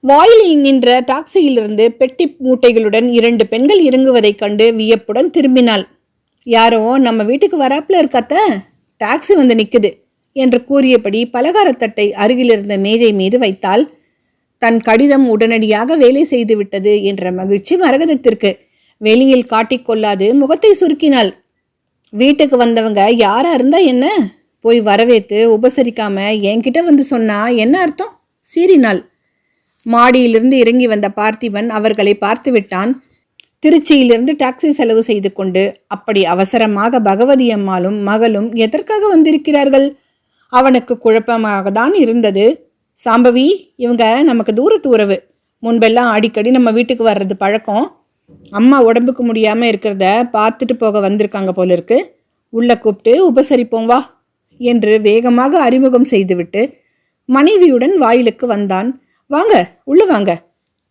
வாயிலில் நின்ற டாக்ஸியிலிருந்து பெட்டி மூட்டைகளுடன் 2 பெண்கள் இறங்குவதைக் கண்டு வியப்புடன் திரும்பினாள். யாரோ நம்ம வீட்டுக்கு வராப்புல இருக்காத்த, டாக்ஸி வந்து நிக்குது என்று கூறியபடி பலகாரத்தட்டை அருகிலிருந்த மேஜை மீது வைத்தாள். தன் கடிதம் உடனடியாக வேலை செய்து விட்டது என்ற மகிழ்ச்சி மரகதத்திற்கு. வெளியில் காட்டிக்கொள்ளாது முகத்தை சுருக்கினாள். வீட்டுக்கு வந்தவங்க யாரா இருந்தா என்ன, போய் வரவேத்து உபசரிக்காம என்கிட்ட வந்து சொன்னா என்ன அர்த்தம்? சீறினாள். மாடியிலிருந்து இறங்கி வந்த பார்த்திபன் அவர்களை பார்த்து விட்டான். திருச்சியிலிருந்து டாக்ஸி செலவு செய்து கொண்டு அப்படி அவசரமாக பகவதி அம்மாளும் மகளும் எதற்காக வந்திருக்கிறார்கள்? அவனுக்கு குழப்பமாக தான் இருந்தது. சாம்பவி, இவங்க நமக்கு தூரத்து உறவு. முன்பெல்லாம் அடிக்கடி நம்ம வீட்டுக்கு வர்றது பழக்கம். அம்மா உடம்புக்கு முடியாமல் இருக்கிறத பார்த்துட்டு போக வந்திருக்காங்க போல இருக்கு. உள்ள கூப்பிட்டு உபசரிப்போம் வா என்று வேகமாக அறிமுகம் செய்துவிட்டு மனைவியுடன் வாயிலுக்கு வந்தான். வாங்க, உள்ள வாங்க.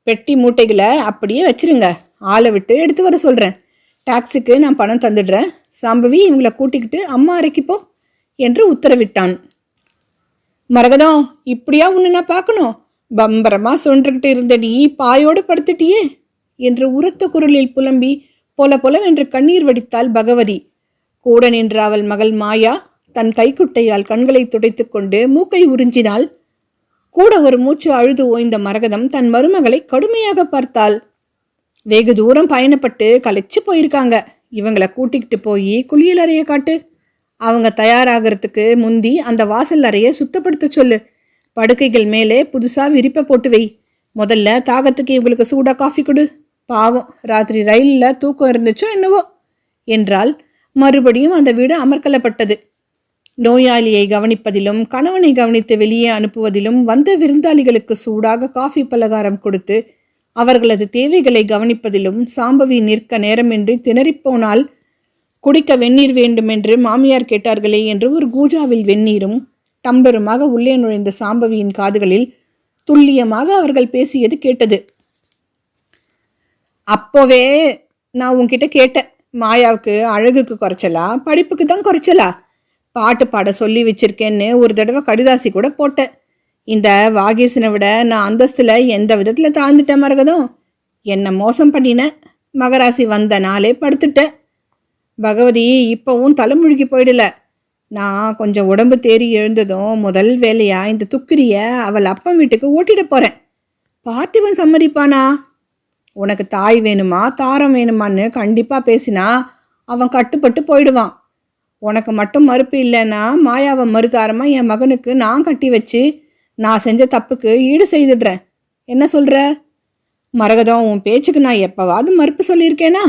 பெட்டி மூட்டைகளை அப்படியே வச்சிருங்க, ஆளை விட்டு எடுத்து வர சொல்கிறேன். டாக்ஸிக்கு நான் பணம் தந்துடுறேன். சாம்பவி, இவங்களை கூட்டிக்கிட்டு அம்மா அறைக்கிப்போ என்று உத்தரவிட்டான். மரகதம், இப்படியா உன்னை நான் பார்க்கணும்? பம்பரமாக சொன்றுக்கிட்டு இருந்த நீ பாயோடு படுத்துட்டியே என்று உரத்த குரலில் புலம்பி பொல பொலவென்று கண்ணீர் வடித்தாள் பகவதி. கூட நின்ற அவள் மகள் மாயா தன் கைக்குட்டையால் கண்களை துடைத்து கொண்டு மூக்கை உறிஞ்சினாள். கூட ஒரு மூச்சு அழுது ஓய்ந்த மரகதம் தன் மருமகளை கடுமையாக பார்த்தாள். வெகு தூரம் பயணப்பட்டு களைச்சு போயிருக்காங்க. இவங்களை கூட்டிக்கிட்டு போய் குளியல் அறையை காட்டு. அவங்க தயாராகிறதுக்கு முந்தி அந்த வாசல் அறையை சுத்தப்படுத்த சொல்லு. படுக்கைகள் மேலே புதுசா விரிப்பை போட்டு வை. முதல்ல தாகத்துக்கு இவங்களுக்கு சூடா காஃபி கொடு. பாவம், ராத்திரி ரயிலில் தூக்கம் இருந்துச்சோ என்னவோ என்றால் மறுபடியும் அந்த வீடு அமர்க்கலப்பட்டது. நோயாளியை கவனிப்பதிலும் கணவனை கவனித்து வெளியே அனுப்புவதிலும் வந்த விருந்தாளிகளுக்கு சூடாக காஃபி பலகாரம் கொடுத்து அவர்களது தேவைகளை கவனிப்பதிலும் சாம்பவி நிற்க நேரமின்றி திணறிப்போனால் குடிக்க வெந்நீர் வேண்டுமென்று மாமியார் கேட்டார்களே என்று ஒரு கூஜாவில் வெந்நீரும் டம்ளருமாக உள்ளே நுழைந்த சாம்பவியின் காதுகளில் துல்லியமாக அவர்கள் பேசியது கேட்டது. அப்போவே நான் உன்கிட்ட கேட்டேன், மாயாவுக்கு அழகுக்கு குறைச்சலா படிப்புக்கு தான் குறைச்சலா? பாட்டு பாட சொல்லி வச்சிருக்கேன்னு ஒரு தடவை கடிதாசி கூட போட்டேன். இந்த வாகேசனை விட நான் அந்தஸ்தில் எந்த விதத்தில் தாழ்ந்துட்டேன் மரகதம். என்னை மோசம் பண்ணினேன். மகராசி வந்த நாளே படுத்துட்டேன். பகவதி, இப்போவும் தலைமுழுகி போயிடல. நான் கொஞ்சம் உடம்பு தேறி எழுந்ததும் முதல் வேலையா இந்த துக்கிரிய அவள் அப்பன் வீட்டுக்கு ஓட்டிட போகிறேன். பார்த்திபன் சம்மதிப்பானா? உனக்கு தாய் வேணுமா தாரம் வேணுமான்னு கண்டிப்பாக பேசினா அவன் கட்டுப்பட்டு போயிடுவான். உனக்கு மட்டும் மறுப்பு இல்லைன்னா மாயாவை மறுதாரமாக என் மகனுக்கு நான் கட்டி வச்சு நான் செஞ்ச தப்புக்கு ஈடு செய்துடுறேன். என்ன சொல்கிற? மரகதம், உன் பேச்சுக்கு நான் எப்போவாவது மறுப்பு சொல்லியிருக்கேனா?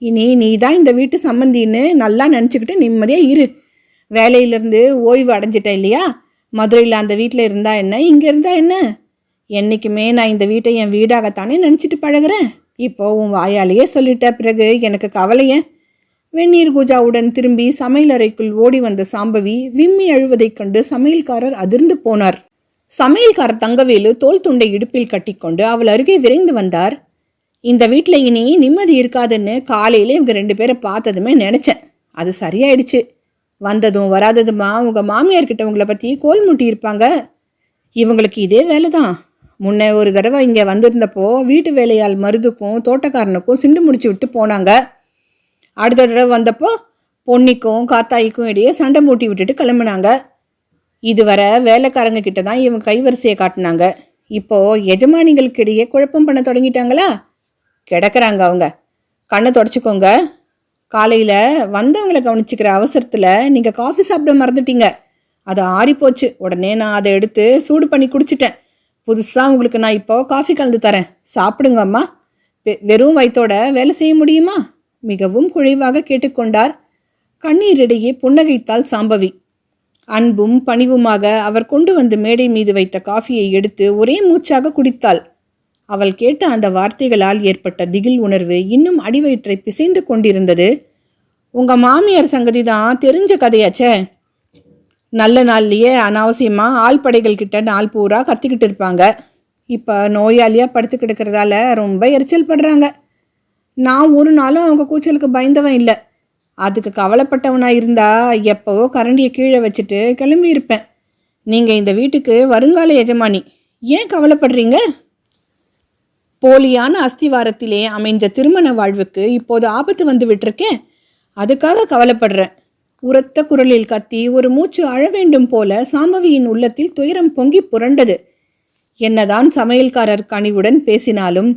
இனி நீ தான் இந்த வீட்டு சம்மந்தின்னு நல்லா நினச்சிக்கிட்டு நிம்மதியாக இரு. வேலையிலேருந்து ஓய்வு அடைஞ்சிட்ட இல்லையா? மதுரையில் அந்த வீட்டில் இருந்தா என்ன, இங்கே இருந்தா என்ன? என்றைக்குமே நான் இந்த வீட்டை என் வீடாகத்தானே நினச்சிட்டு பழகிறேன். இப்போ உன் வாயாலேயே சொல்லிட்ட பிறகு எனக்கு கவலையே. வெந்நீர் கூஜாவுடன் திரும்பி சமையலறைக்குள் ஓடி வந்த சாம்பவி விம்மி அழுவதைக் கண்டு சமையல்காரர் அதிர்ந்து போனார். சமையல்காரர் தங்கவேலு தோல் துண்டை இடுப்பில் கட்டிக்கொண்டு அவள் அருகே விரைந்து வந்தார். இந்த வீட்டில் இனி நிம்மதி இருக்காதுன்னு காலையில் இவங்க 2 பேரை பார்த்ததுமே நினச்சேன். அது சரியாயிடுச்சு. வந்ததும் வராததுமா உங்கள் மாமியார்கிட்ட உங்களை பற்றி கோல் முட்டி இருப்பாங்க. இவங்களுக்கு இதே வேலை தான். முன்ன ஒரு தடவை இங்கே வந்திருந்தப்போ வீட்டு வேலையால் மருதுக்கும் தோட்டக்காரனுக்கும் சிண்டு முடிச்சு விட்டு போனாங்க. அடுத்த தடவை வந்தப்போ பொன்னிக்கும் காத்தாய்க்கும் இடையே சண்டை மூட்டி விட்டுட்டு கிளம்புனாங்க. இதுவரை வேலைக்காரங்க கிட்ட தான் இவங்க கைவரிசையை காட்டினாங்க. இப்போது எஜமானிகளுக்கு இடையே குழப்பம் பண்ண தொடங்கிட்டாங்களா? கிடக்கிறாங்க அவங்க. கண்ணை தொடச்சிக்கோங்க. காலையில் வந்தவங்களை கவனிச்சிக்கிற அவசரத்தில் நீங்கள் காஃபி சாப்பிட மறந்துட்டீங்க. அது ஆறிப்போச்சு. உடனே நான் அதை எடுத்து சூடு பண்ணி குடிச்சிட்டேன். புதுசாக உங்களுக்கு நான் இப்போ காஃபி கலந்து தரேன், சாப்பிடுங்க அம்மா. வெறும் வயிற்றோட வேலை செய்ய முடியுமா? மிகவும் குழைவாக கேட்டுக்கொண்டார். கண்ணீரிடையே புன்னகைத்தாள் சாம்பவி. அன்பும் பணிவுமாக அவர் கொண்டு வந்து மேடை மீது வைத்த காஃபியை எடுத்து ஒரே மூச்சாக குடித்தாள். அவள் கேட்ட அந்த வார்த்தைகளால் ஏற்பட்ட திகில் உணர்வு இன்னும் அடிவயிற்றை பிசைந்து கொண்டிருந்தது. உங்கள் மாமியார் சங்கதி தான் தெரிஞ்ச கதையாச்சே. நல்ல நாள்லையே அனாவசியமாக ஆள் படைகள் கிட்ட நாள் பூரா கத்திக்கிட்டு இருப்பாங்க. இப்போ நோயாளியாக படுத்து கிடக்கிறதால ரொம்ப எரிச்சல் படுறாங்க. நான் ஒரு நாளும் அவங்க கூச்சலுக்கு பயந்தவன் இல்லை. அதுக்கு கவலைப்பட்டவனாக இருந்தா எப்போவோ கரண்டியை கீழே வச்சுட்டு கிளம்பி இருப்பேன். நீங்கள் இந்த வீட்டுக்கு வருங்கால எஜமானி, ஏன் கவலைப்படுறீங்க? போலியான அஸ்திவாரத்திலே அமைஞ்ச திருமண வாழ்வுக்கு இப்போது ஆபத்து வந்து விட்டிருக்கேன். அதுக்காக கவலைப்படுறேன். உரத்த குரலில் கத்தி ஒரு மூச்சு அழ வேண்டும் போல சாம்பவியின் உள்ளத்தில் துயரம் பொங்கி புரண்டது. என்னதான் சமையல்காரர் கனிவுடன் பேசினாலும்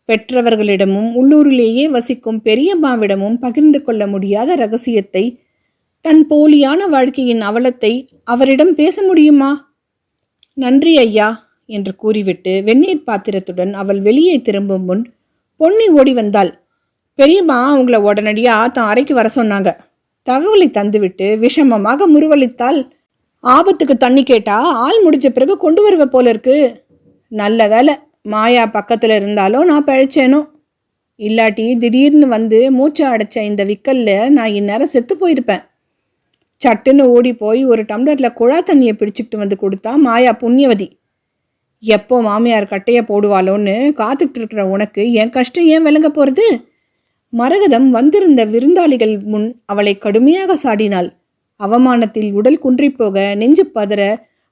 பெற்றவர்களிடமும் உள்ளூரிலேயே வசிக்கும் பெரியம்மாவிடமும் பகிர்ந்து கொள்ள முடியாத ரகசியத்தை, தன் போலியான வாழ்க்கையின் அவலத்தை அவரிடம் பேச முடியுமா? நன்றி ஐயா என்று கூறிவிட்டு வெந்நீர் பாத்திரத்துடன் அவள் வெளியே திரும்பும் முன் பொன்னி ஓடி வந்தாள். பெரியம்மா அவங்கள உடனடியாக தான் அறைக்கு வர சொன்னாங்க. தகவலை தந்துவிட்டு விஷமமாக முறுவலித்தாள். ஆபத்துக்கு தண்ணி கேட்டா ஆள் முடிஞ்ச பிறகு கொண்டு வருவ போல இருக்கு. நல்ல வேலை மாயா பக்கத்தில் இருந்தாலும் நான் பழிச்சேனோ. இல்லாட்டி திடீர்னு வந்து மூச்சை அடைச்ச இந்த விக்கல்ல நான் இந்நேரம் செத்து போயிருப்பேன். சட்டுன்னு ஓடி போய் ஒரு டம்ளரில் குழா தண்ணியை பிடிச்சிக்கிட்டு வந்து கொடுத்தா மாயா புண்ணியவதி. எப்போ மாமியார் கட்டையை போடுவாளோன்னு காத்துக்கிட்டு இருக்கிற உனக்கு என் கஷ்டம் ஏன் விளங்க போகிறது? மரகதம் வந்திருந்த விருந்தாளிகள் முன் அவளை கடுமையாக சாடினாள். அவமானத்தில் உடல் குன்றிப்போக நெஞ்சு பதற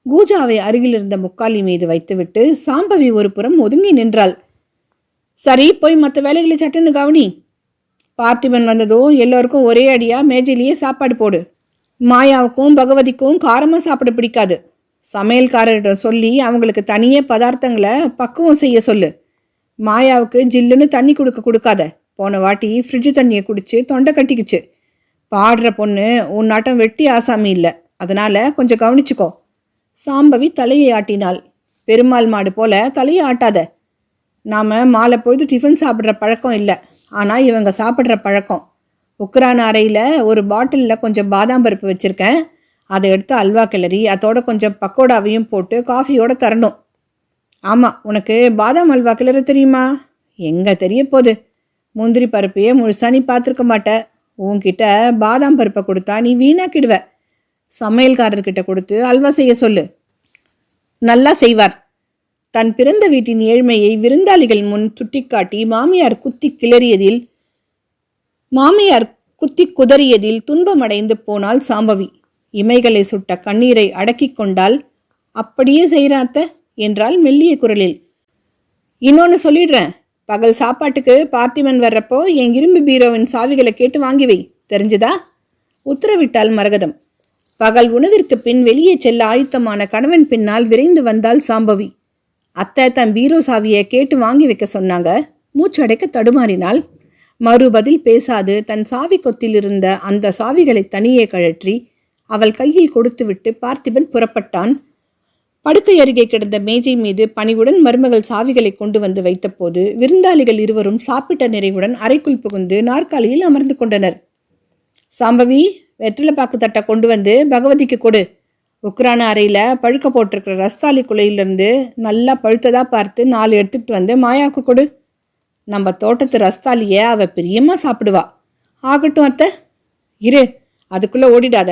கூஜாவை அருகில் இருந்த முக்காலி மீது வைத்துவிட்டு சாம்பவி ஒரு புறம் ஒதுங்கி நின்றாள். சரி, போய் மற்ற வேலைகளை சட்டுன்னு கவனி. பார்த்திபன் வந்ததும் எல்லோருக்கும் ஒரே அடியா மேஜையிலேயே சாப்பாடு போடு. மாயாவுக்கும் பகவதிக்கும் காரமாக சாப்பிட பிடிக்காது. சமையல்காரர்கிட்ட சொல்லி அவங்களுக்கு தனியே பதார்த்தங்களை பக்குவம் செய்ய சொல்லு. மாயாவுக்கு ஜில்லுன்னு தண்ணி கொடுக்காத. போன வாட்டி ஃப்ரிட்ஜு தண்ணியை குடிச்சு தொண்டை கட்டிக்குச்சு. பாடுற பொண்ணு உன்னாட்டம் வெட்டி ஆசாமி இல்லை, அதனால கொஞ்சம் கவனிச்சுக்கோ. சாம்பவி தலையை ஆட்டினாள். பெருமாள் மாடு போல தலையை ஆட்டாத. நாம் மாலை பொழுது டிஃபன் சாப்பிட்ற பழக்கம் இல்லை, ஆனால் இவங்க சாப்பிட்ற பழக்கம். உக்ரான அறையில் ஒரு பாட்டிலில் கொஞ்சம் பாதாம் பருப்பு வச்சுருக்கேன். அதை எடுத்து அல்வா கிளறி அதோட கொஞ்சம் பக்கோடாவையும் போட்டு காஃபியோட தரணும். ஆமாம், உனக்கு பாதாம் அல்வா கிளற தெரியுமா? எங்கே தெரிய போகுது. முந்திரி பருப்பையே முழுசா நீ பார்த்துருக்க மாட்ட. உன்கிட்ட பாதாம் பருப்பை கொடுத்தா நீ வீணாக்கிடுவ. சமையல்காரர்கிட்ட கொடுத்து அல்வா செய்ய சொல்லு, நல்லா செய்வார். தன் பிறந்த வீட்டின் ஏழ்மையை விருந்தாளிகள் முன் சுட்டிக்காட்டி மாமியார் குத்தி குதறியதில் துன்பமடைந்து போனாள் சாம்பவி. இமைகளை சுட்ட கண்ணீரை அடக்கி கொண்டால், அப்படியே செய்கிறாத்த என்றால் மெல்லிய குரலில். இன்னொன்று சொல்லிடுறேன், பகல் சாப்பாட்டுக்கு பார்த்திபன் வர்றப்போ என் இரும்பு பீரோவின் சாவிகளை கேட்டு வாங்கி வை, தெரிஞ்சுதா? உத்தரவிட்டாள் மரகதம். பகல் உணவிற்கு பின் வெளியே செல்ல ஆயுத்தமான கணவன் பின்னால் விரைந்து வந்தாள் சாம்பவி. அத்தை தன் பீரோ சாவியை கேட்டு வாங்கி வைக்க சொன்னாங்க. மூச்சடைக்க தடுமாறினாள். மறுபதில் பேசாது தன் சாவி கொத்தில் இருந்த அந்த சாவிகளை தனியே கழற்றி அவள் கையில் கொடுத்துவிட்டு பார்த்திபன் புறப்பட்டான். படுக்கை அருகே கிடந்த மேஜை மீது பணிவுடன் மருமகள் சாவிகளை கொண்டு வந்து வைத்தபோது விருந்தாளிகள் இருவரும் சாப்பிட்ட நிறைவுடன் அறைக்குள் புகுந்து நாற்காலியில் அமர்ந்து கொண்டனர். சாம்பவி, வெற்றிலை பாக்கு தட்டை கொண்டு வந்து பகவதிக்கு கொடு. உக்ரான அறையில் பழுக்க போட்டிருக்கிற ரஸ்தாலி குலையிலிருந்து நல்லா பழுத்ததாக பார்த்து 4 எடுத்துக்கிட்டு வந்து மாயாவுக்கு கொடு. நம்ம தோட்டத்து ரஸ்தாலியை அவள் பிரியமாக சாப்பிடுவா. ஆகட்டும் அத்தை. இரு, அதுக்குள்ளே ஓடிடாத.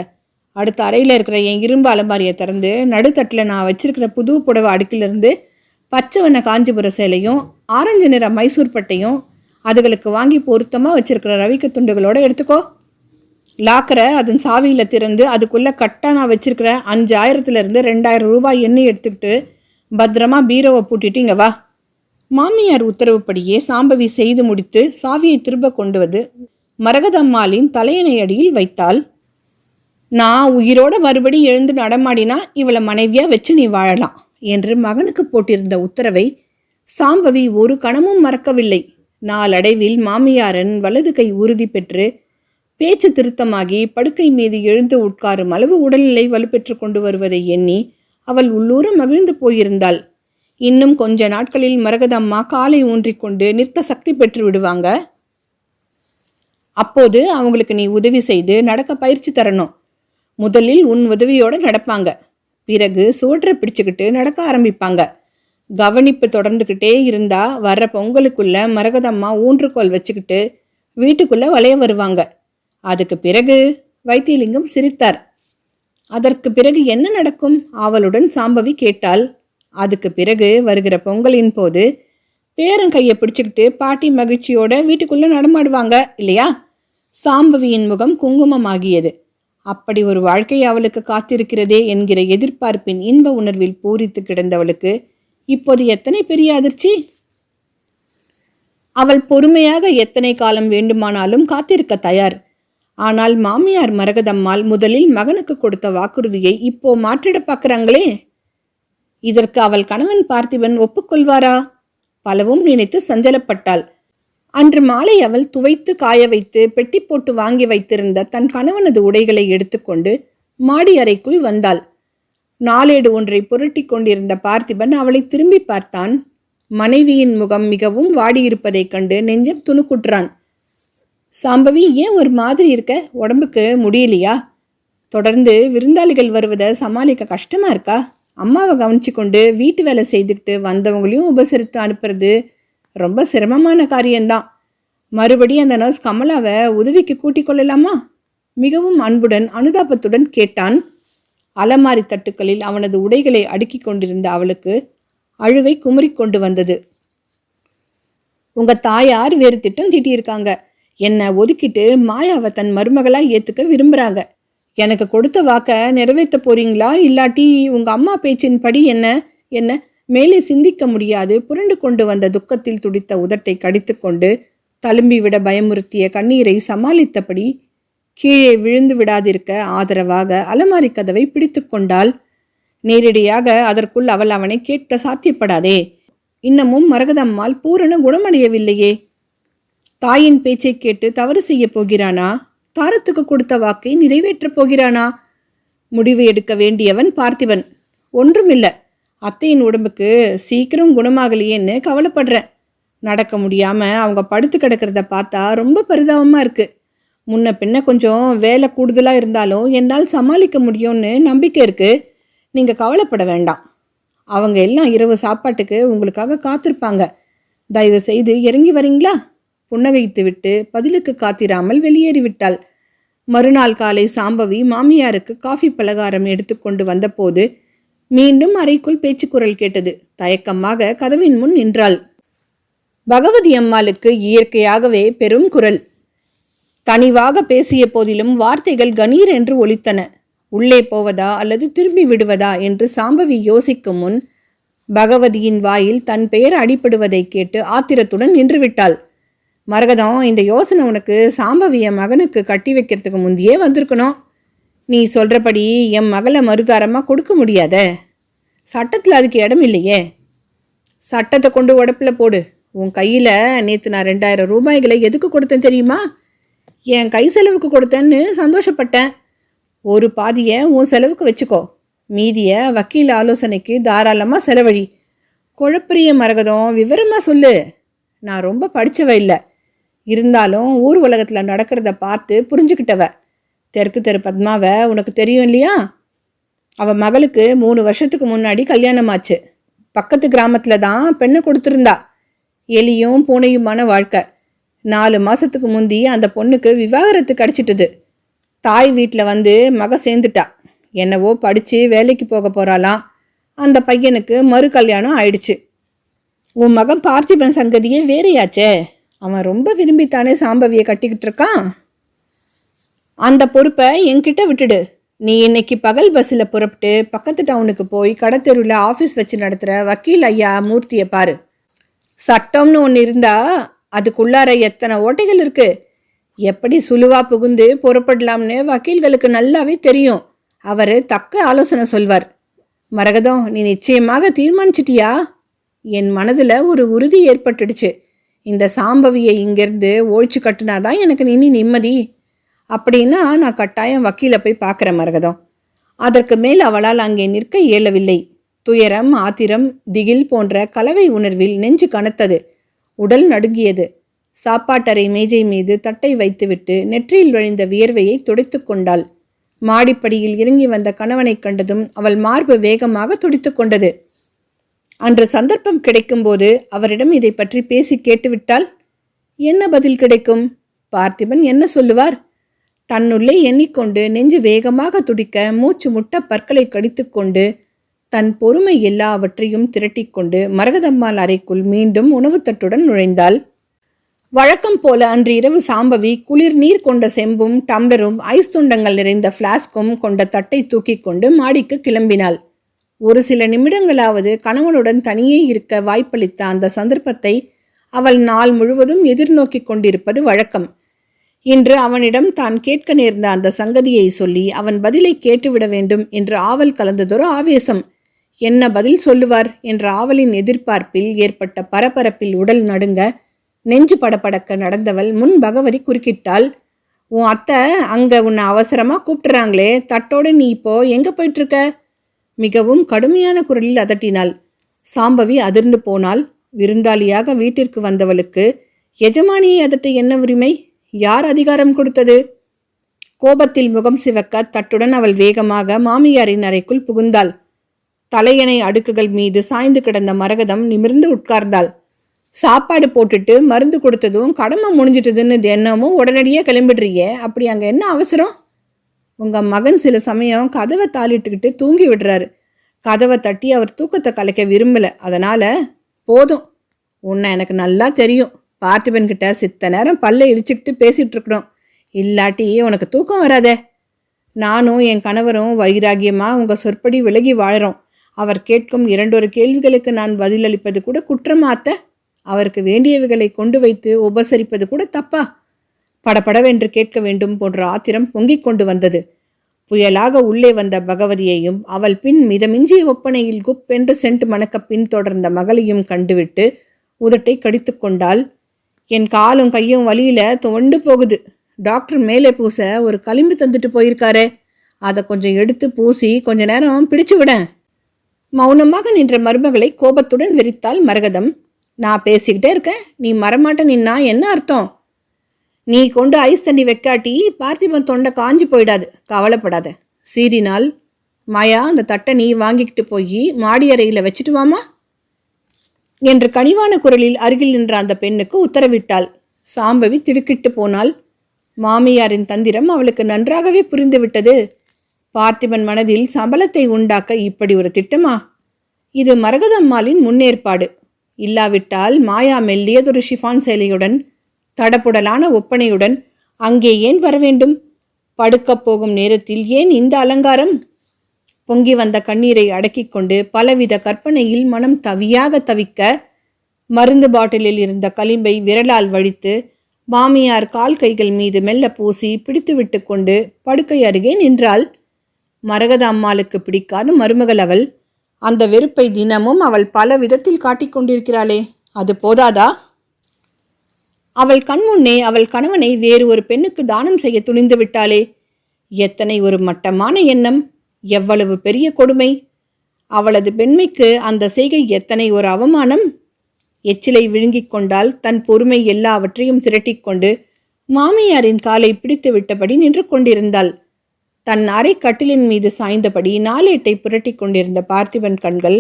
அடுத்த அறையில் இருக்கிற என் இரும்பு அலமாரியை திறந்து நடுத்தட்டில் நான் வச்சிருக்கிற புது புடவை அடுக்கிலிருந்து பச்சை வண்ண காஞ்சிபுர சேலையும் ஆரஞ்சு நிற மைசூர் பட்டையும் அதுகளுக்கு வாங்கி பொருத்தமாக வச்சிருக்கிற ரவிக்க துண்டுகளோடு எடுத்துக்கோ. லாக்கரை அதன் சாவியில் திறந்து அதுக்குள்ளே கட்டாக நான் வச்சிருக்கிற 5000 2000 ரூபாய் எண்ணெய் எடுத்துக்கிட்டு பத்திரமா பீரோவை பூட்டிட்டு இங்கே வா. மாமியார் உத்தரவுப்படியே சாம்பவி செய்து முடித்து சாவியை திரும்ப கொண்டு வந்து மரகதம்மாளின் தலையணை அடியில் வைத்தாள். நான் உயிரோட மறுபடி எழுந்து நடமாடினா இவளை மனைவியா வச்சு நீ வாழலாம் என்று மகனுக்கு போட்டிருந்த உத்தரவை சாம்பவி ஒரு கணமும் மறக்கவில்லை. நாளடைவில் மாமியாரன் வலது கை உறுதி பெற்று பேச்சு திருத்தமாகி படுக்கை மீது எழுந்து உட்காரும் அளவு உடல்நிலை வலுப்பெற்று கொண்டு வருவதை எண்ணி அவள் உள்ளூர மகிழ்ந்து போயிருந்தாள். இன்னும் கொஞ்ச நாட்களில் மரகதம்மா காலை ஊன்றிக்கொண்டு நிற்க சக்தி பெற்று விடுவாங்க. அப்போது அவங்களுக்கு நீ உதவி செய்து நடக்க பயிற்சி தரணும். முதலில் உன் உதவியோடு நடப்பாங்க, பிறகு சுவற்றை பிடிச்சுக்கிட்டு நடக்க ஆரம்பிப்பாங்க. கவனிப்பு தொடர்ந்துக்கிட்டே இருந்தா வர்ற பொங்கலுக்குள்ள மரகதம்மா ஊன்றுகோல் வச்சுக்கிட்டு வீட்டுக்குள்ள வளைய வருவாங்க. அதுக்கு பிறகு வைத்தியலிங்கம் சிரித்தார். அதற்கு பிறகு என்ன நடக்கும்? ஆவலுடன் சாம்பவி கேட்டாள். அதுக்கு பிறகு வருகிற பொங்கலின் போது பேரங்கையை பிடிச்சுக்கிட்டு பாட்டி மகிழ்ச்சியோட வீட்டுக்குள்ள நடமாடுவாங்க இல்லையா? சாம்பவியின் முகம் குங்குமமாகியது. அப்படி ஒரு வாழ்க்கை அவளுக்கு காத்திருக்கிறதே என்கிற எதிர்பார்ப்பின் இன்ப உணர்வில் பூரித்து கிடந்தவளுக்கு இப்போது எத்தனை பெரிய அதிர்ச்சி! அவள் பொறுமையாக எத்தனை காலம் வேண்டுமானாலும் காத்திருக்க தயார். ஆனால் மாமியார் மரகதம்மாள் முதலில் மகனுக்கு கொடுத்த வாக்குறுதியை இப்போ மாற்றிட பார்க்கறாங்களே. இதற்கு அவள் கணவன் பார்த்திபன் ஒப்புக்கொள்வாரா? பலவும் நினைத்து சஞ்சலப்பட்டாள். அன்று மாலை அவள் துவைத்து காய வைத்து பெட்டி போட்டு வாங்கி வைத்திருந்த தன் கணவனது உடைகளை எடுத்துக்கொண்டு மாடி அறைக்குள் வந்தாள். நாளேடு ஒன்றை புரட்டி கொண்டிருந்த பார்த்திபன் அவளை திரும்பி பார்த்தான். மனைவியின் முகம் மிகவும் வாடியிருப்பதைக் கண்டு நெஞ்சம் துணுக்குற்றான். சாம்பவி, ஏன் ஒரு மாதிரி இருக்க? உடம்புக்கு முடியலையா? தொடர்ந்து விருந்தாளிகள் வருவதை சமாளிக்க கஷ்டமா இருக்கா? அம்மாவை கவனிச்சு கொண்டு வீட்டு வேலை செய்துக்கிட்டு வந்தவங்களையும் உபசரித்து அனுப்புறது ரொம்ப சிரமமான காரியம்தான். மறுபடியும் அந்த நர்ஸ் கமலாவை உதவிக்கு கூட்டிக் கொள்ளலாமா? மிகவும் அன்புடன் அனுதாபத்துடன் கேட்டான். அலமாரி தட்டுக்களில் அவனது உடைகளை அடுக்கி கொண்டிருந்த அவளுக்கு அழுகை குமுறிக்கொண்டு வந்தது. உங்க தாயார் வேறு திட்டம் தீட்டியிருக்காங்க. என்னை ஒதுக்கிட்டு மாயாவை தன் மருமகளா ஏத்துக்க விரும்புறாங்க. எனக்கு கொடுத்த வாக்க நிறைவேற்ற போறீங்களா? இல்லாட்டி உங்க அம்மா பேச்சின் படி என்ன மேலே சிந்திக்க முடியாது புரண்டு கொண்டு வந்த துக்கத்தில் துடித்த உதட்டை கடித்து கொண்டு தழும்பிவிட பயமுறுத்திய கண்ணீரை சமாளித்தபடி கீழே விழுந்து விடாதிருக்க ஆதரவாக அலமாரி கதவை பிடித்து கொண்டாள். நேரடியாக அதற்குள் அவள் அவனை கேட்க சாத்தியப்படாதே. இன்னமும் மரகதம்மாள் பூரண குணமடையவில்லையே. தாயின் பேச்சை கேட்டு தவறு செய்ய போகிறானா? தாரத்துக்கு கொடுத்த வாக்கை நிறைவேற்றப் போகிறானா? முடிவு எடுக்க வேண்டியவன் பார்த்திபன். ஒன்றுமில்ல, அத்தையின் உடம்புக்கு சீக்கிரம் குணமாகலையேன்னு கவலைப்படுறேன். நடக்க முடியாம அவங்க படுத்து கிடக்கிறத பார்த்தா ரொம்ப பரிதாபமா இருக்கு. முன்ன பின்ன கொஞ்சம் வேலை கூடுதலா இருந்தாலும் என்னால் சமாளிக்க முடியும்னு நம்பிக்கை இருக்கு. நீங்க கவலைப்பட வேண்டாம். அவங்க எல்லாம் இரவு சாப்பாட்டுக்கு உங்களுக்காக காத்திருப்பாங்க. தயவு செய்து இறங்கி வரீங்களா? புன்னகைத்து விட்டு பதிலுக்கு காத்திராமல் வெளியேறிவிட்டாள். மறுநாள் காலை சாம்பவி மாமியாருக்கு காஃபி பலகாரம் எடுத்துக்கொண்டு வந்தபோது மீண்டும் அறைக்குள் பேச்சுக்குரல் கேட்டது. தயக்கமாக கதவின் முன் நின்றாள். பகவதி அம்மாளுக்கு இயற்கையாகவே பெரும் குரல். தனிவாக பேசிய போதிலும் வார்த்தைகள் கணீர் என்று ஒலித்தன. உள்ளே போவதா அல்லது திரும்பி விடுவதா என்று சாம்பவி யோசிக்கும் முன் பகவதியின் வாயில் தன் பெயர் அடிபடுவதை கேட்டு ஆத்திரத்துடன் நின்றுவிட்டாள். மரகதம், இந்த யோசனை உனக்கு சாம்பவிய மகனுக்கு கட்டி வைக்கிறதுக்கு முந்தையே வந்திருக்கணும். நீ சொல்றபடி என் மகளை மறுதாரமாக கொடுக்க முடியாத. சட்டத்தில் அதுக்கு இடம் இல்லையே. சட்டத்தை கொண்டு உடப்பில் போடு. உன் கையில் நேற்று நான் 2000 ரூபாய்களை எதுக்கு கொடுத்தேன் தெரியுமா? என் கை செலவுக்கு கொடுத்தேன்னு சந்தோஷப்பட்டேன். ஒரு பாதியை உன் செலவுக்கு வச்சுக்கோ, மீதிய வக்கீல் ஆலோசனைக்கு தாராளமாக செலவழி. குழப்பரிய மரகதம், விவரமாக சொல்லு. நான் ரொம்ப படித்தவ இல்லை, இருந்தாலும் ஊர் உலகத்தில் நடக்கிறத பார்த்து புரிஞ்சுக்கிட்டவ. தெற்கு தெரு பத்மாவை உனக்கு தெரியும் இல்லையா? அவள் மகளுக்கு 3 வருஷத்துக்கு முன்னாடி கல்யாணம் ஆச்சு. பக்கத்து கிராமத்தில் தான் பெண்ணை கொடுத்துருந்தா. எலியும் பூனையுமான வாழ்க்கை. 4 மாதத்துக்கு முந்தி அந்த பொண்ணுக்கு விவாகரத்து கிடச்சிட்டுது. தாய் வீட்டில் வந்து மக சேர்ந்துட்டா. என்னவோ படித்து வேலைக்கு போக போகிறாளாம். அந்த பையனுக்கு மறு கல்யாணம் ஆயிடுச்சு. உன் மகன் பார்த்திபன் சங்கதியே வேறையாச்சே. அவன் ரொம்ப விரும்பித்தானே சாம்பவியை கட்டிக்கிட்டு இருக்கான். அந்த பொறுப்பை என்கிட்ட விட்டுடு. நீ இன்னைக்கு பகல் பஸ்ஸில் புறப்பட்டு பக்கத்து டவுனுக்கு போய் கடத்தெருவில் ஆஃபீஸ் வச்சு நடத்துகிற வக்கீல் ஐயா மூர்த்தியை பாரு. சட்டம்னு ஒன்று இருந்தா அதுக்குள்ளார எத்தனை ஓட்டைகள் இருக்கு. எப்படி சுலுவா புகுந்து புறப்படலாம்னு வக்கீல்களுக்கு நல்லாவே தெரியும். அவர் தக்க ஆலோசனை சொல்வார். மரகதம், நீ நிச்சயமாக தீர்மானிச்சிட்டியா? என் மனதில் ஒரு உறுதி ஏற்பட்டுடுச்சு. இந்த சாம்பவியை இங்கிருந்து ஒழிச்சு கட்டுனாதான் எனக்கு இனி நிம்மதி. அப்படின்னா நான் கட்டாயம் வக்கீலை போய் பார்க்குற மரகதம். அதற்கு மேல் அவளால் அங்கே நிற்க இயலவில்லை. துயரம், ஆத்திரம், திகில் போன்ற கலவை உணர்வில் நெஞ்சு கனத்தது. உடல் நடுங்கியது. சாப்பாட்டறை மேஜை மீது தட்டை வைத்துவிட்டு நெற்றியில் வழிந்த வியர்வையை துடைத்து கொண்டாள். மாடிப்படியில் இறங்கி வந்த கணவனை கண்டதும் அவள் மார்பு வேகமாக துடித்து கொண்டது. அன்று சந்தர்ப்பம் கிடைக்கும்போது அவரிடம் இதை பற்றி பேசி கேட்டுவிட்டால் என்ன பதில் கிடைக்கும்? பார்த்திபன் என்ன சொல்லுவார்? தன்னுள்ளே எண்ணிக்கொண்டு நெஞ்சு வேகமாக துடிக்க மூச்சு முட்ட பற்களை கடித்து கொண்டு தன் பொறுமை எல்லாவற்றையும் திரட்டிக்கொண்டு மரகதம்மாள் அறைக்குள் மீண்டும் உணவு தட்டுடன் நுழைந்தாள். வழக்கம் போல அன்று இரவு சாம்பவி குளிர் நீர் கொண்ட செம்பும் டம்ளரும் ஐஸ் துண்டங்கள் நிறைந்த பிளாஸ்கும் கொண்ட தட்டை தூக்கி கொண்டு மாடிக்கு கிளம்பினாள். ஒரு சில நிமிடங்களாவது கணவனுடன் தனியே இருக்க வாய்ப்பளித்த அந்த சந்தர்ப்பத்தை அவள் நாள் முழுவதும் எதிர்நோக்கிக் கொண்டிருப்பது வழக்கம். இன்று அவனிடம் தான் கேட்க நேர்ந்த அந்த சங்கதியை சொல்லி அவன் பதிலை கேட்டுவிட வேண்டும் என்று ஆவல் கலந்ததொரு ஆவேசம். என்ன பதில் சொல்லுவார் என்ற ஆவலின் எதிர்பார்ப்பில் ஏற்பட்ட பரபரப்பில் உடல் நடுங்க, நெஞ்சு படபடக்க நடந்தவள் முன் பகவதி குறுக்கிட்டாள். உன் அத்தை அங்க உன்னை அவசரமா கூப்பிட்டுறாங்களே, தட்டோட நீ இப்போ எங்க போயிட்டு இருக்க? மிகவும் கடுமையான குரலில் அதட்டினாள். சாம்பவி அதிர்ந்து போனாள். விருந்தாளியாக வீட்டிற்கு வந்தவளுக்கு எஜமானியை அதட்ட என்ன உரிமை? யார் அதிகாரம் கொடுத்தது? கோபத்தில் முகம் சிவக்க தட்டுடன் அவள் வேகமாக மாமியாரின் அறைக்குள் புகுந்தாள். தலையணை அடுக்குகள் மீது சாய்ந்து கிடந்த மரகதம் நிமிர்ந்து உட்கார்ந்தாள். சாப்பாடு போட்டுட்டு மருந்து கொடுத்ததும் கடமை முடிஞ்சிட்டதுன்னு என்னமோ உடனடியே கிளம்பிடுறியே, அப்படி அங்க என்ன அவசரம்? உங்க மகன் சில சமயம் கதவை தாளிட்டுக்கிட்டு தூங்கி விடுறாரு. கதவை தட்டி அவர் தூக்கத்தை கலைக்க விரும்பல. அதனால போதும். உன்னை எனக்கு நல்லா தெரியும். பார்த்திபன் கிட்ட சித்த நேரம் பல்ல இழிச்சுக்கிட்டு பேசிட்டு இருக்கணும். இல்லாட்டி உனக்கு தூக்கம் வராதே. நானும் என் கணவரும் வைராகியமா உங்க சொற்படி விலகி வாழறோம். அவர் கேட்கும் 2 கேள்விகளுக்கு நான் பதிலளிப்பது கூட குற்றமாத்த? அவருக்கு வேண்டியவைகளை கொண்டு வைத்து உபசரிப்பது கூட தப்பா? படபடவென்று கேட்க வேண்டும் போன்ற ஆத்திரம் பொங்கிக் கொண்டு வந்தது. புயலாக உள்ளே வந்த பகவதியையும் அவள் பின் மிதமிஞ்சிய ஒப்பனையில் குப்பென்று சென்று மணக்க பின்தொடர்ந்த மகளையும் கண்டுவிட்டு உதட்டை கடித்து கொண்டாள். என் காலும் கையும் வலியில தொண்டு போகுது. டாக்டர் மேலே பூச ஒரு களிம்பு தந்துட்டு போயிருக்காரே, அதை கொஞ்சம் எடுத்து பூசி கொஞ்ச நேரம் பிடிச்சு விட. மௌனமாக நின்ற மருமகளை கோபத்துடன் வெறித்தாள் மரகதம். நான் பேசிக்கிட்டே இருக்கேன், நீ மரமாட்ட நின்னா என்ன அர்த்தம்? நீ கொண்டு ஐஸ் தண்ணி வைக்காட்டி பார்த்திபன் தொண்டை காஞ்சி போயிடாது, கவலைப்படாத சீறினால். மாயா, அந்த தட்டை நீ வாங்கிக்கிட்டு போய் மாடி அறையில் வச்சுட்டு வாமா என்று கனிவான குரலில் அருகில் நின்ற அந்த பெண்ணுக்கு உத்தரவிட்டாள். சாம்பவி திடுக்கிட்டு போனாள். மாமியாரின் தந்திரம் அவளுக்கு நன்றாகவே புரிந்துவிட்டது. பார்த்திபன் மனதில் சபலத்தை உண்டாக்க இப்படி ஒரு திட்டமா? இது மரகதம்மாளின் முன்னேற்பாடு. இல்லாவிட்டால் மாயா மெல்லியதொரு ஷிஃபான் சேலையுடன் தடப்புடலான ஒப்பனையுடன் அங்கே ஏன் வர வேண்டும்? படுக்கப் போகும் நேரத்தில் ஏன் இந்த அலங்காரம்? பொங்கி வந்த கண்ணீரை அடக்கிக் கொண்டு பலவித கற்பனையில் மனம் தவியாக தவிக்க மருந்து பாட்டிலில் இருந்த களிம்பை விரலால் வழித்து மாமியார் கால் கைகள் மீது மெல்ல பூசி பிடித்து விட்டு கொண்டு படுக்கை அருகே நின்றாள். மரகத அம்மாளுக்கு பிடிக்காத மருமகள் அவள். அந்த வெறுப்பை தினமும் அவள் பல விதத்தில் காட்டிக்கொண்டிருக்கிறாளே, அது போதாதா? அவள் கண்முன்னே அவள் கணவனை வேறு ஒரு பெண்ணுக்கு தானம் செய்ய துணிந்து விட்டாளே, எத்தனை ஒரு மட்டமான எண்ணம், எவ்வளவு பெரிய கொடுமை! அவளது பெண்மைக்கு அந்த செய்கை எத்தனை ஒரு அவமானம்! எச்சிலை விழுங்கிக் கொண்டால் தன் பொறுமை எல்லாவற்றையும் திரட்டிக்கொண்டு மாமியாரின் காலை பிடித்து விட்டபடி நின்று கொண்டிருந்தாள். தன் அரை கட்டிலின் மீது சாய்ந்தபடி நாளேட்டை புரட்டி கொண்டிருந்த பார்த்திபன் கண்கள்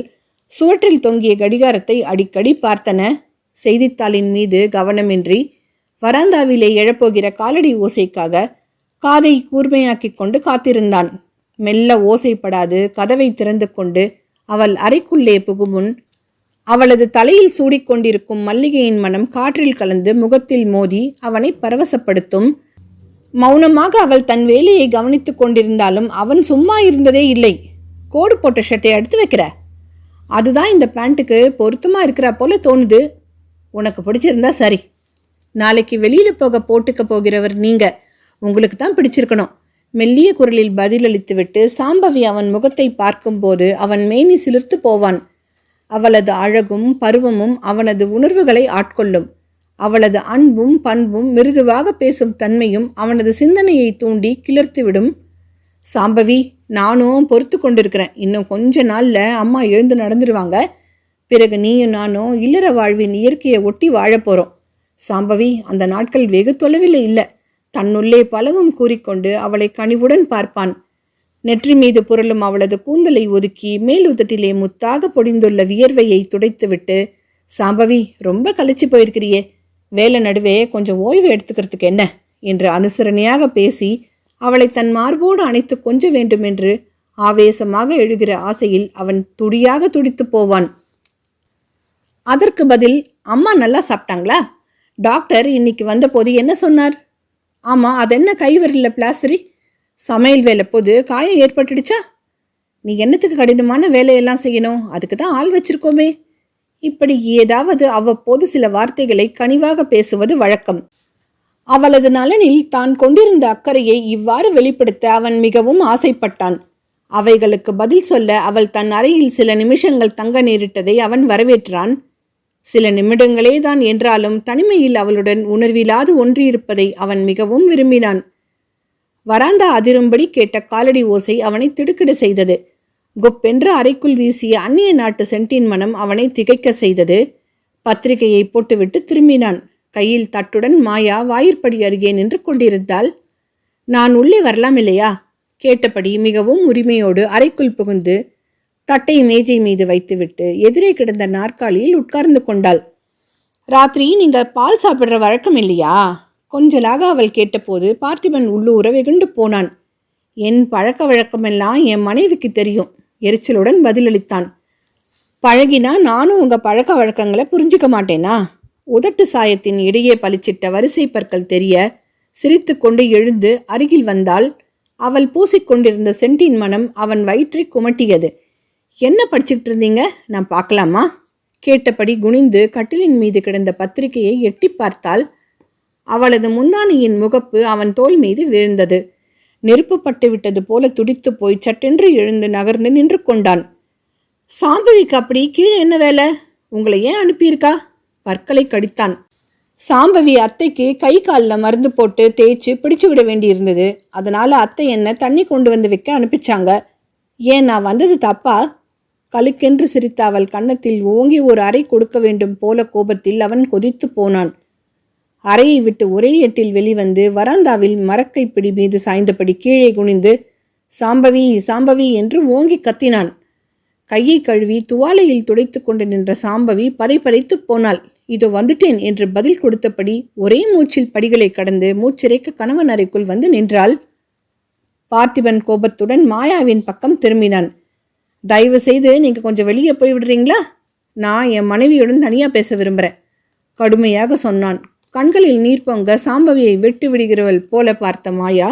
சுவற்றில் தொங்கிய கடிகாரத்தை அடிக்கடி பார்த்தன. செய்தித்தாளின் மீது கவனமின்றி வராந்தாவிலே எழப்போகிற காலடி ஓசைக்காக காதை கூர்மையாக்கிக் கொண்டு காத்திருந்தான். மெல்ல ஓசைப்படாது கதவை திறந்து கொண்டு அவள் அறைக்குள்ளே புகுமுன் அவளது தலையில் சூடிக்கொண்டிருக்கும் மல்லிகையின் மனம் காற்றில் கலந்து முகத்தில் மோதி அவனை பரவசப்படுத்தும். மௌனமாக அவள் தன் வேலையை கவனித்துக் கொண்டிருந்தாலும் அவன் சும்மா இருந்ததே இல்லை. கோடு போட்ட ஷர்ட்டை எடுத்து வைக்கிற, அதுதான் இந்த பேண்ட்டுக்கு பொருத்தமா இருக்கிறா போல தோணுது. உனக்கு பிடிச்சிருந்தா சரி. நாளைக்கு வெளியில போக போட்டுக்க போகிறவர் நீங்க, உங்களுக்கு தான் பிடிச்சிருக்கணும். மெல்லிய குரலில் பதிலளித்துவிட்டு சாம்பவி அவன் முகத்தை பார்க்கும்போது அவன் மேனி சிலிர்த்து போவான். அவளது அழகும் பருவமும் அவனது உணர்வுகளை ஆட்கொள்ளும். அவளது அன்பும் பண்பும் மிருதுவாக பேசும் தன்மையும் அவனது சிந்தனையை தூண்டி கிளர்த்துவிடும். சாம்பவி, நானும் பொறுத்து கொண்டிருக்கிறேன். இன்னும் கொஞ்ச நாள்ல அம்மா எழுந்து நடந்துடுவாங்க. பிறகு நீயும் நானும் இல்லற வாழ்வின் இயற்கையை ஒட்டி வாழப்போறோம். சாம்பவி, அந்த நாட்கள் வெகு தொலைவில் இல்லை. தன்னுள்ளே பலவும் கூறிக்கொண்டு அவளை கனிவுடன் பார்ப்பான். நெற்றி மீது புரளும் அவளது கூந்தலை ஒதுக்கி மேலுதட்டிலே முத்தாக பொடிந்துள்ள வியர்வையை துடைத்துவிட்டு, சாம்பவி, ரொம்ப களைச்சு போயிருக்கிறியே, வேலை நடுவே கொஞ்சம் ஓய்வு எடுத்துக்கிறதுக்கு என்ன என்று அனுசரணையாக பேசி அவளை தன் மார்போடு அணைத்து கொஞ்ச வேண்டும் என்று ஆவேசமாக எழுகிற ஆசையில் அவன் துடியாக துடித்து போவான். அதற்கு பதில், அம்மா நல்லா சாப்பிட்டாங்களா? டாக்டர் இன்னைக்கு வந்த போது என்ன சொன்னார்? ஆமா, அதென்ன கைவரில் பிளாஸ்டரி? சமையல் வேலை போது காயம் ஏற்பட்டுடுச்சா? நீ என்னத்துக்கு கடினமான வேலையெல்லாம் செய்யணும்? அதுக்கு தான் ஆள் வச்சிருக்கோமே. இப்படி ஏதாவது அவ்வப்போது சில வார்த்தைகளை கனிவாக பேசுவது வழக்கம். அவளது நலனில் தான் கொண்டிருந்த அக்கறையை இவ்வாறு வெளிப்படுத்த அவன் மிகவும் ஆசைப்பட்டான். அவைகளுக்கு பதில் சொல்ல அவள் தன் அறையில் சில நிமிஷங்கள் தங்க நேரிட்டதை அவன் வரவேற்றான். சில நிமிடங்களே தான் என்றாலும் தனிமையில் அவளுடன் உணர்வில்லாது ஒன்றியிருப்பதை அவன் மிகவும் விரும்பினான். வராந்தா அதிரும்படி கேட்ட காலடி ஓசை அவனை திடுக்கிட செய்தது. கொப்பென்று அறைக்குள் வீசிய அந்நிய நாட்டு சென்டின் மனம் அவனை திகைக்க செய்தது. பத்திரிகையை போட்டுவிட்டு திரும்பினான். கையில் தட்டுடன் மாயா வாயிற்படி அருகே நின்று கொண்டிருந்தாள். நான் உள்ளே வரலாம் இல்லையா கேட்டபடி மிகவும் உரிமையோடு அறைக்குள் புகுந்து தட்டை மேஜை மீது வைத்துவிட்டு எதிரே கிடந்த நாற்காலியில் உட்கார்ந்து கொண்டாள். ராத்திரி நீங்க பால் சாப்பிட்ற வழக்கம் இல்லையா கொஞ்சலாக அவள் கேட்டபோது பார்த்திபன் உள்ளூர வெகுண்டு போனான். என் பழக்க வழக்கமெல்லாம் என் மனைவிக்கு தெரியும், எரிச்சலுடன் பதிலளித்தான். பழகினா நானும் உங்க பழக்க வழக்கங்களை புரிஞ்சுக்க மாட்டேனா? உதட்டு சாயத்தின் இடையே பளிச்சிட்ட வரிசை பற்கள் தெரிய சிரித்து கொண்டு எழுந்து அருகில் வந்தால் அவள் பூசிக்கொண்டிருந்த சென்டின் மனம் அவன் வயிற்றை குமட்டியது. என்ன படிச்சுக்கிட்டு இருந்தீங்க, நான் பார்க்கலாமா கேட்டபடி குனிந்து கட்டிலின் மீது கிடந்த பத்திரிகையை எட்டி பார்த்தாள். அவளது முந்தானையின் முகப்பு அவன் தோள் மீது விழுந்தது. நெருப்பு பட்டு விட்டது போல துடித்து போய் சட்டென்று எழுந்து நகர்ந்து நின்று கொண்டான். சாம்பவிக்கு அப்படி கீழே என்ன வேலை, உங்களை ஏன் அனுப்பியிருக்கா? பற்களை கடித்தான். சாம்பவி அத்தைக்கு கை காலில் மருந்து போட்டு தேய்ச்சி பிடிச்சு விட வேண்டியிருந்தது. அதனால அத்தை என்ன தண்ணி கொண்டு வந்து வைக்க அனுப்பிச்சாங்க. ஏன் நான் வந்தது தப்பா? கலுக்கென்று சிரித்த அவள் கன்னத்தில் ஓங்கி ஒரு அறை கொடுக்க வேண்டும் போல கோபத்தில் அவன் கொதித்து போனான். அறையை விட்டு ஒரே எட்டில் வெளிவந்து வராந்தாவில் மரக்கை பிடி மீது சாய்ந்தபடி கீழே குனிந்து சாம்பவி சாம்பவி என்று ஓங்கி கத்தினான். கையை கழுவி துவாலையில் துடைத்து கொண்டு நின்ற சாம்பவி பதைத்து போனாள். இதோ வந்துட்டேன் என்று பதில் கொடுத்தபடி ஒரே மூச்சில் படிகளை கடந்து மூச்சிறைக்க கணவன் அறைக்குள் வந்து நின்றாள். பார்த்திபன் கோபத்துடன் மாயாவின் பக்கம் திரும்பினான். தயவு செய்து நீங்க கொஞ்சம் வெளியே போய் விடுறீங்களா? நான் என் மனைவியுடன் தனியா பேச விரும்புறேன் கடுமையாக சொன்னான். கண்களில் நீர் பொங்க சாம்பவியை வெட்டு விடுகிறவள் போல பார்த்த மாயா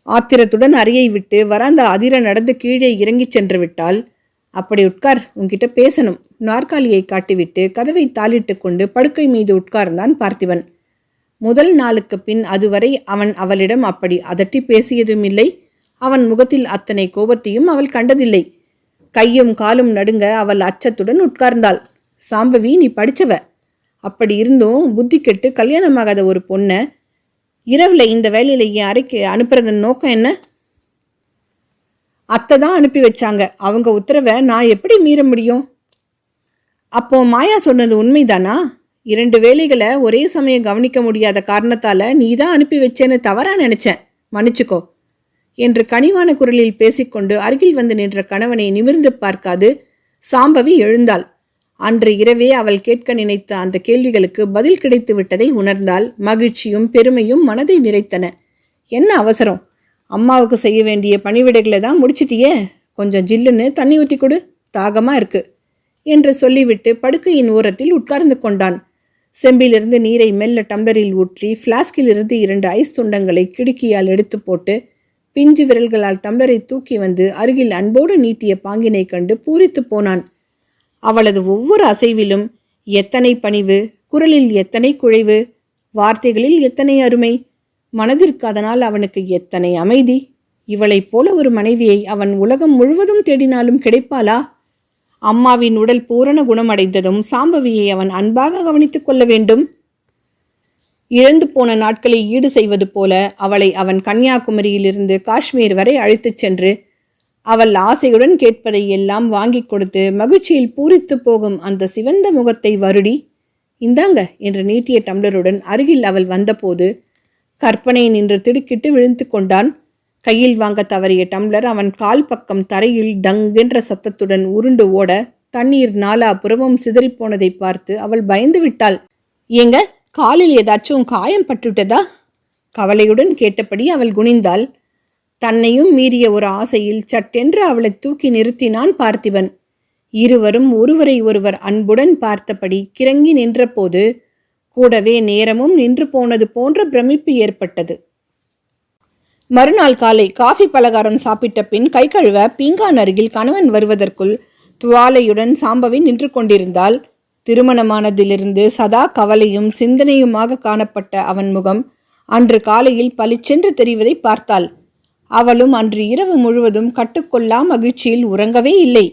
ஆத்திரத்துடன் அறையை விட்டு வராந்தா அதிர நடந்து கீழே இறங்கிச் சென்று விட்டாள். அப்படி உட்கார், உன்கிட்ட பேசணும். நாற்காலியை காட்டிவிட்டு கதவை தாளிட்டு கொண்டு படுக்கை மீது உட்கார்ந்தான் பார்த்திபன். முதல் நாளுக்கு பின் அதுவரை அவன் அவளிடம் அப்படி அதட்டி பேசியதும் இல்லை. அவன் முகத்தில் அத்தனை கோபத்தையும் அவள் கண்டதில்லை. கையும் காலும் நடுங்க அவள் அச்சத்துடன் உட்கார்ந்தாள். சாம்பவி, நீ படிச்சவ, அப்படி இருந்தும் புத்தி கெட்டு கல்யாணமாகாத ஒரு பொண்ணை இரவுல இந்த வேலையில என் அறைக்கு அனுப்புறதன் நோக்கம் என்ன? அத்தை தான் அனுப்பி வச்சாங்க. அவங்க உத்தரவை நான் எப்படி மீற முடியும்? அப்போ மாயா சொன்னது உண்மைதானா? 2 வேலைகளை ஒரே சமயம் கவனிக்க முடியாத காரணத்தால நீ தான் அனுப்பி வச்சேன்னு தவறா நினைச்சேன், மன்னிச்சுக்கோ என்று கனிவான குரலில் பேசிக்கொண்டு அருகில் வந்து நின்ற கணவனை நிமிர்ந்து பார்க்காது சாம்பவி எழுந்தாள். அன்று இரவே அவள் கேட்க நினைத்த அந்த கேள்விகளுக்கு பதில் கிடைத்து விட்டதை உணர்ந்தாள். மகிழ்ச்சியும் பெருமையும் மனதை நிறைத்தன. என்ன அவசரம், அம்மாவுக்கு செய்ய வேண்டிய பணிவிடைகளை தான் முடிச்சிட்டியே, கொஞ்சம் ஜில்லுன்னு தண்ணி ஊற்றி கொடு, தாகமா இருக்கு என்று சொல்லிவிட்டு படுக்கையின் ஓரத்தில் உட்கார்ந்து கொண்டான். செம்பிலிருந்து நீரை மெல்ல டம்ளரில் ஊற்றி பிளாஸ்கில் இருந்து 2 ஐஸ் துண்டங்களை கிடுக்கியால் எடுத்து போட்டு பிஞ்சு விரல்களால் டம்ளரை தூக்கி வந்து அருகில் அன்போடு நீட்டிய பாங்கினை கண்டு பூரித்து போனான். அவளது ஒவ்வொரு அசைவிலும் எத்தனை பணிவு, குரலில் எத்தனை குழைவு, வார்த்தைகளில் எத்தனை அருமை, மனதிற்கு அதனால் அவனுக்கு எத்தனை அமைதி. இவளைப் போல ஒரு மனைவியை அவன் உலகம் முழுவதும் தேடினாலும் கிடைப்பாளா? அம்மாவின் உடல் பூரண குணமடைந்ததும் சாம்பவியை அவன் அன்பாக கவனித்துக் கொள்ள வேண்டும். இழந்து போன நாட்களை ஈடு செய்வது போல அவளை அவன் கன்னியாகுமரியிலிருந்து காஷ்மீர் வரை அழைத்துச் சென்று அவள் ஆசையுடன் கேட்பதை எல்லாம் வாங்கி கொடுத்து மகிழ்ச்சியில் பூரித்து போகும் அந்த சிவந்த முகத்தை வருடி இந்தாங்க என்று நீட்டிய டம்ளருடன் அருகில் அவள் வந்தபோது கற்பனை நின்று திடுக்கிட்டு விழுந்து கொண்டான். கையில் வாங்க தவறிய டம்ளர் அவன் கால் பக்கம் தரையில் டங்கென்ற சத்தத்துடன் உருண்டு ஓட தண்ணீர் நாலாபுறமும் சிதறிப்போனதை பார்த்து அவள் பயந்து விட்டாள். ஏங்க, காலில் ஏதாச்சும் காயம் பட்டுவிட்டதா? கவலையுடன் கேட்டபடி அவள் குனிந்தாள். தன்னையும் மீறிய ஒரு ஆசையில் சட்டென்று அவளை தூக்கி நிறுத்தினான் பார்த்திபன். இருவரும் ஒருவரை ஒருவர் அன்புடன் பார்த்தபடி கிறங்கி நின்றபோது கூடவே நேரமும் நின்று போனது போன்ற பிரமிப்பு ஏற்பட்டது. மறுநாள் காலை காஃபி பலகாரம் சாப்பிட்ட பின் கை கழுவ பீங்கான் அருகில் கணவன் வருவதற்குள் துவாலையுடன் சாம்பவி நின்று கொண்டிருந்தாள். திருமணமானதிலிருந்து சதா கவலையும் சிந்தனையுமாக காணப்பட்ட அவன் முகம் அன்று காலையில் பளிச்சென்று தெரிவதை பார்த்தாள். அவளும் அன்று இரவு முழுவதும் கட்டுக்கொள்ளா மகிழ்ச்சியில் உறங்கவே இல்லை.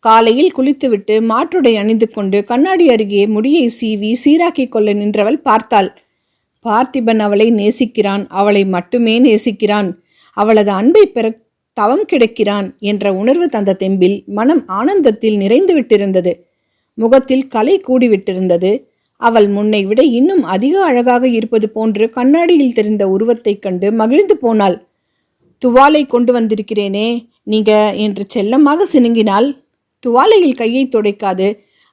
காலையில் குளித்துவிட்டு மாற்றுடை அணிந்து கொண்டு கண்ணாடி அருகே முடியை சீவி சீராக்கி கொள்ள நின்றவள் பார்த்தாள். பார்த்திபன் அவளை நேசிக்கிறான், அவளை மட்டுமே நேசிக்கிறான், அவளது அன்பை பெற தவம் கிடக்கிறான் என்ற உணர்வு தந்த தெம்பில் மனம் ஆனந்தத்தில் நிறைந்து விட்டிருந்தது. முகத்தில் கலை கூடிவிட்டிருந்தது. அவள் முன்னை விட இன்னும் அதிக அழகாக இருப்பது போன்று கண்ணாடியில் தெரிந்த உருவத்தைக் கண்டு மகிழ்ந்து போனாள். துவாலை கொண்டு வந்திருக்கிறேனே நீங்க என்று செல்லமாக சினுங்கினாள். துவாலையில் கையை துடைக்காது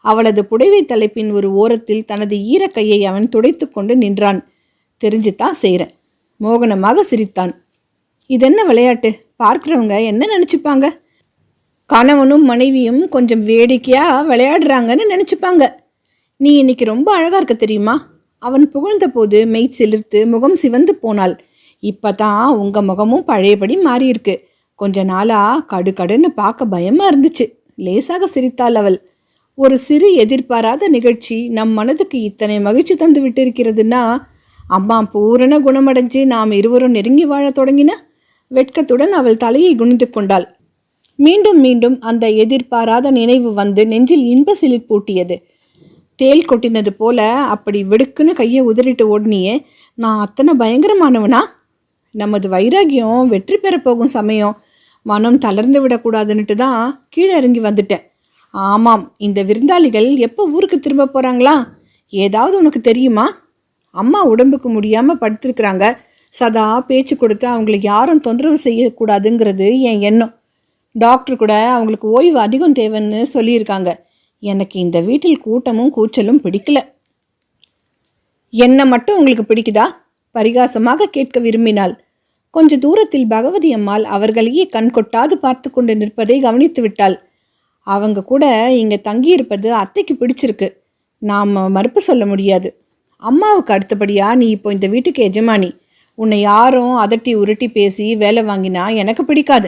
அவளது புடைவை தலைப்பின் ஒரு ஓரத்தில் தனது ஈரக்கையை அவன் துடைத்து கொண்டு நின்றான். தெரிஞ்சுதான் செய்கிறேன். மோகனமாக சிரித்தான். இதென்ன விளையாட்டு? பார்க்கிறவங்க என்ன நினைச்சுப்பாங்க? கணவனும் மனைவியும் கொஞ்சம் வேடிக்கையா விளையாடுறாங்கன்னு நினைச்சுப்பாங்க. நீ இன்னைக்கு ரொம்ப அழகா இருக்க தெரியுமா? அவன் புகழ்ந்த போது மெய் சிலிர்த்து முகம் சிவந்து போனாள். இப்பதான் உங்க முகமும் பழையபடி மாறியிருக்கு. கொஞ்ச நாளா கடுன்னு பார்க்க பயமா இருந்துச்சு. லேசாக சிரித்தாள் அவள். ஒரு சிறு எதிர்பாராத நிகழ்ச்சி நம் மனதுக்கு இத்தனை மகிழ்ச்சி தந்து விட்டிருக்கிறதுனா, அம்மா பூரண குணமடைஞ்சு நாம் இருவரும் நெருங்கி வாழ தொடங்கின. வெட்கத்துடன் அவள் தலையை குனிந்து கொண்டாள். மீண்டும் மீண்டும் அந்த எதிர்பாராத நினைவு வந்து நெஞ்சில் இன்ப சிலிர் பூட்டியது. தேல் கொட்டினது போல அப்படி வெடுக்குன்னு கையை உதறிட்டு ஓடுனியே, நான் அத்தனை பயங்கரமானவனா? நமது வைராகியம் வெற்றி பெற போகும் சமயம். மனம் தளர்ந்து விடக்கூடாதுன்னுட்டு தான் கீழே இறங்கி வந்துட்டேன். ஆமாம், இந்த விருந்தாளிகள் எப்போ ஊருக்கு திரும்ப போகிறாங்களா? ஏதாவது உனக்கு தெரியுமா? அம்மா உடம்புக்கு முடியாமல் படுத்திருக்கிறாங்க. சதா பேச்சு கொடுத்து அவங்களை யாரும் தொந்தரவு செய்யக்கூடாதுங்கிறது என் எண்ணம். டாக்டர் கூட அவங்களுக்கு ஓய்வு அதிகம் தேவைன்னு சொல்லியிருக்காங்க. எனக்கு இந்த வீட்டில் கூட்டமும் கூச்சலும் பிடிக்கல. என்ன மட்டும் உங்களுக்கு பிடிக்குதா? பரிகாசமாக கேட்க விரும்பினாள். கொஞ்ச தூரத்தில் பகவதி அம்மாள் அவர்களையே கண் கொட்டாது பார்த்து கொண்டு நிற்பதை கவனித்து விட்டாள். அவங்க கூட இங்கே தங்கியிருப்பது அத்தைக்கு பிடிச்சிருக்கு. நாம் மறுப்பு சொல்ல முடியாது. அம்மாவுக்கு அடுத்தபடியா நீ இப்போ இந்த வீட்டுக்கு எஜமானி. உன்னை யாரும் அதட்டி உருட்டி பேசி வேலை வாங்கினா எனக்கு பிடிக்காது.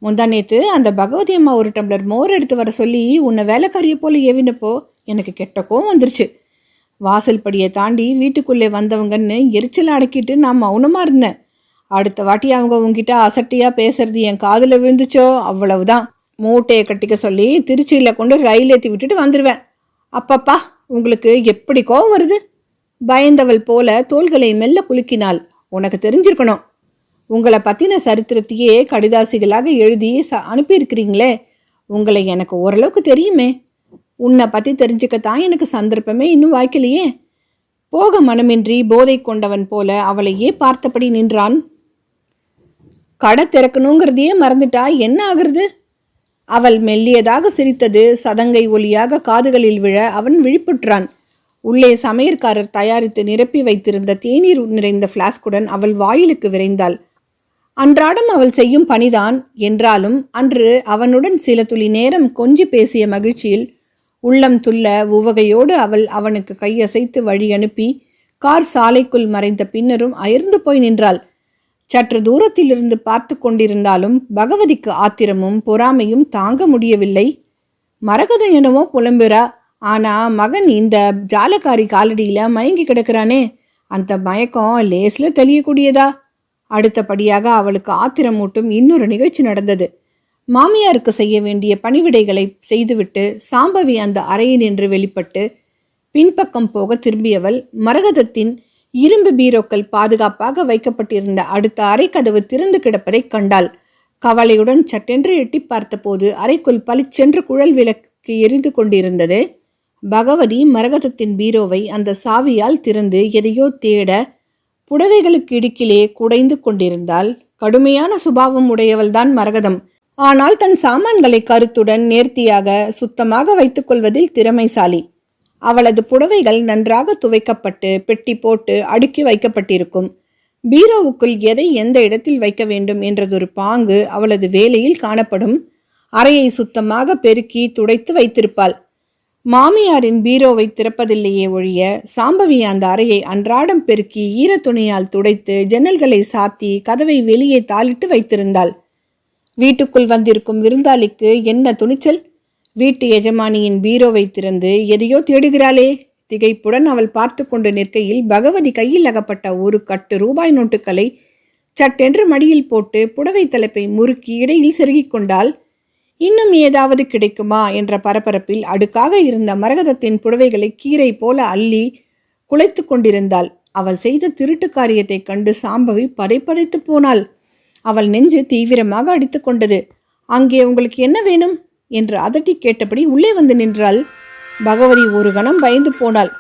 முந்தா நேத்து அந்த பகவதி அம்மா ஒரு டம்ளர் மோர் எடுத்து வர சொல்லி உன்னை வேலைக்காரியை போல ஏவினப்போ எனக்கு கெட்ட கோவம் வந்துருச்சு. வாசல் படியை தாண்டி வீட்டுக்குள்ளே வந்தவங்கன்னு எரிச்சல் அடக்கிட்டு நான் மௌனமாக இருந்தேன். அடுத்த வாட்டி அவங்க உங்ககிட்ட அசட்டியாக பேசுறது என் காதில் விழுந்துச்சோ அவ்வளவுதான். மூட்டையை கட்டிக்க சொல்லி திருச்சியில் கொண்டு ரயில் ஏற்றி விட்டுட்டு வந்துடுவேன். அப்பப்பா, உங்களுக்கு எப்படி கோவம் வருது? பயந்தவள் போல தோள்களை மெல்ல குலுக்கினாள். உனக்கு தெரிஞ்சிருக்கணும். உங்களை பற்றின சரித்திரத்தையே கடிதாசிகளாக எழுதி அனுப்பியிருக்கிறீங்களே, உங்களை எனக்கு ஓரளவுக்கு தெரியுமே. உன்னை பற்றி தெரிஞ்சுக்கத்தான் எனக்கு சந்தர்ப்பமே இன்னும் வாய்க்கலையே. போக மனமின்றி போதை கொண்டவன் போல அவளையே பார்த்தபடி நின்றான். கடை திறக்கணுங்கிறதையே மறந்துட்டா என்ன ஆகுறது? அவள் மெல்லியதாக சிரித்தது சதங்கை ஒலியாக காதுகளில் விழ அவன் விழிப்புற்றான். உள்ளே சமையற்காரர் தயாரித்து நிரப்பி வைத்திருந்த தேநீர் நிறைந்த பிளாஸ்குடன் அவள் வாயிலுக்கு விரைந்தாள். அன்றாடம் அவள் செய்யும் பணிதான் என்றாலும் அன்று அவனுடன் சில துளி நேரம் கொஞ்சி பேசிய மகிழ்ச்சியில் உள்ளம் துள்ள உவகையோடு அவள் அவனுக்கு கையசைத்து வழி அனுப்பி கார் சாலைக்குள் மறைந்த பின்னரும் அயர்ந்து போய் நின்றாள். சற்று தூரத்திலிருந்து பார்த்து கொண்டிருந்தாலும் பகவதிக்கு ஆத்திரமும் பொறாமையும் தாங்க முடியவில்லை. மரகதம் என்னவோ புலம்புறா, ஆனா மகன் இந்த ஜாலக்காரி காலடியில மயங்கி கிடக்கிறானே, அந்த மயக்கம் லேஸ்ல தெளியக்கூடியதா? அடுத்தபடியாக அவளுக்கு ஆத்திரமூட்டும் இன்னொரு நிகழ்ச்சி நடந்தது. மாமியாருக்கு செய்ய வேண்டிய பணிவிடைகளை செய்துவிட்டு சாம்பவி அந்த அறையினின்று வெளிப்பட்டு பின்பக்கம் போக திரும்பியவள் மரகதத்தின் இரும்பு பீரோக்கள் பாதுகாப்பாக வைக்கப்பட்டிருந்த அடுத்த அறை கதவு திறந்து கிடப்பதை கண்டாள். கவலையுடன் சட்டென்று எட்டி பார்த்தபோது அறைக்குள் பளிச்சென்று குழல் விளக்கு எரிந்து கொண்டிருந்தது. பகவதி மரகதத்தின் பீரோவை அந்த சாவியால் திறந்து எதையோ தேட புடவைகளுக்கு இடுக்கிலே குடைந்து கொண்டிருந்தாள். கடுமையான சுபாவம் உடையவள்தான் மரகதம். ஆனால் தன் சாமான்களை கருத்துடன் நேர்த்தியாக சுத்தமாக வைத்துக் கொள்வதில் திறமைசாலி. அவளது புடவைகள் நன்றாக துவைக்கப்பட்டு பெட்டி போட்டு அடுக்கி வைக்கப்பட்டிருக்கும். பீரோவுக்குள் எதை எந்த இடத்தில் வைக்க வேண்டும் என்றதொரு பாங்கு அவளது வேலையில் காணப்படும். அறையை சுத்தமாக பெருக்கி துடைத்து வைத்திருப்பாள். மாமியாரின் பீரோவை திறப்பதில்லையே ஒழிய சாம்பவி அந்த அறையை அன்றாடம் பெருக்கி ஈரத்துணியால் துடைத்து ஜன்னல்களை சாத்தி கதவை வெளியே தாளிட்டு வைத்திருந்தாள். வீட்டுக்குள் வந்திருக்கும் விருந்தாளிக்கு என்ன துணிச்சல்! வீட்டு எஜமானியின் பீரோவை திறந்து எதையோ தேடுகிறாளே. திகைப்புடன் அவள் பார்த்து கொண்டு நிற்கையில் பகவதி கையில் அகப்பட்ட ஒரு கட்டு ரூபாய் நோட்டுகளை சட்டென்று மடியில் போட்டு புடவை தலைப்பை முறுக்கி இடையில் செருகிக் கொண்டாள். இன்னும் ஏதாவது கிடைக்குமா என்ற பரபரப்பில் அடுக்காக இருந்த மரகதத்தின் புடவைகளை கீரை போல அள்ளி குலைத்து கொண்டிருந்தாள். அவள் செய்த திருட்டு காரியத்தை கண்டு சாம்பவி பதைப்பதைத்து போனாள். அவள் நெஞ்சு தீவிரமாக அடித்து கொண்டது. அங்கே உங்களுக்கு என்ன வேணும் என்று அதட்டி கேட்டபடி உள்ளே வந்து நின்றாள். பகவதி ஒரு கணம் பயந்து போனாள்.